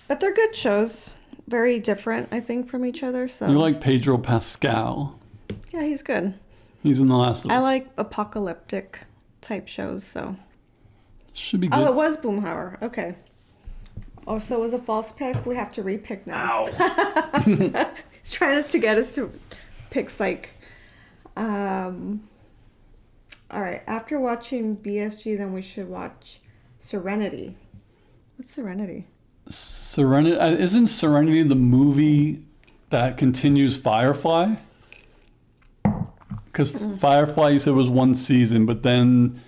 but they're good shows. Very different, I think, from each other. So You like Pedro Pascal? yeah, he's good. He's in The Last of Us. I like apocalyptic type shows, so. Should be good. Oh, it was Boomhauer. Okay. Oh, so it was a false pick? We have to repick now. Ow. He's trying to get us to pick Psych. All right. After watching BSG, then we should watch Serenity. What's Serenity? Serenity. Isn't Serenity the movie that continues Firefly? Because Firefly, you said, was one season, but then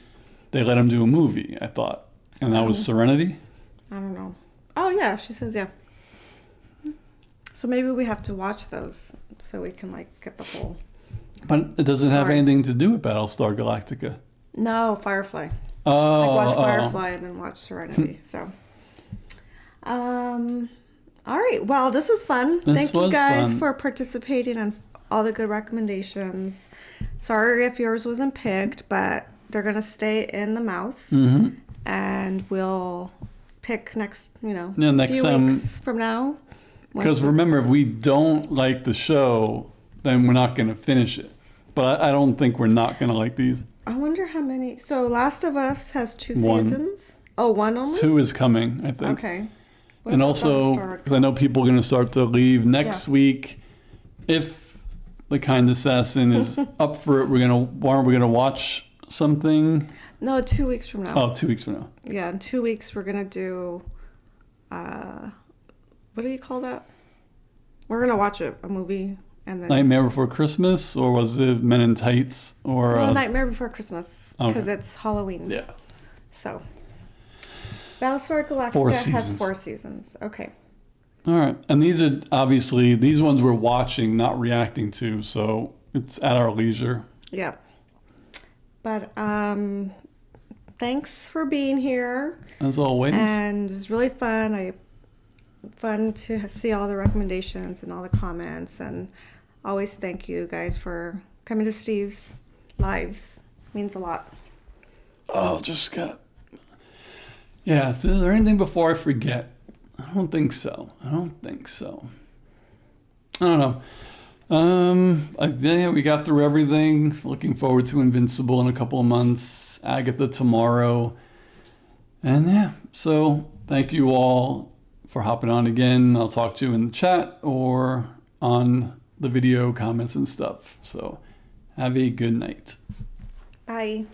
they let him do a movie, I thought. And that was Serenity? I don't know. Oh, yeah, she says, yeah. So maybe we have to watch those so we can, like, get the whole... But it doesn't have Sorry. anything to do with Battlestar Galactica. No, Firefly. Oh. Like, watch Firefly and then watch Serenity, so... All right. Well, this was fun. Thank you guys for participating and all the good recommendations. Sorry if yours wasn't picked, but they're going to stay in the mouth. Mm-hmm. And we'll pick next, next few time, weeks from now. Because remember, if we don't like the show, then we're not going to finish it. But I don't think we're not going to like these. I wonder how many. So Last of Us has 2 One. seasons? Oh, one only? 2 is coming, I think. Okay. What And about also, Battlestar? because I know people are going to start to leave next week. If The Kind Assassin is up for it, aren't we gonna watch something? No, 2 weeks from now. Oh, 2 weeks from now. Yeah, in 2 weeks we're going to do, what do you call that? We're going to watch a movie and then... Nightmare Before Christmas, or was it Men in Tights? Or No, Nightmare Before Christmas, because Okay. it's Halloween. Yeah. So, Battlestar 4 Galactica has seasons. 4 seasons. Okay. All right. And these are obviously, these ones we're watching, not reacting to, so it's at our leisure. Yeah. But thanks for being here. As always. And it was really fun. Fun to see all the recommendations and all the comments. And always thank you guys for coming to Steve's lives. Means a lot. Oh, yeah, is there anything before I forget? I don't think so. I don't know. Yeah, we got through everything. Looking forward to Invincible in a couple of months. Agatha tomorrow. And yeah, so thank you all for hopping on again. I'll talk to you in the chat or on the video comments and stuff. So have a good night. Bye.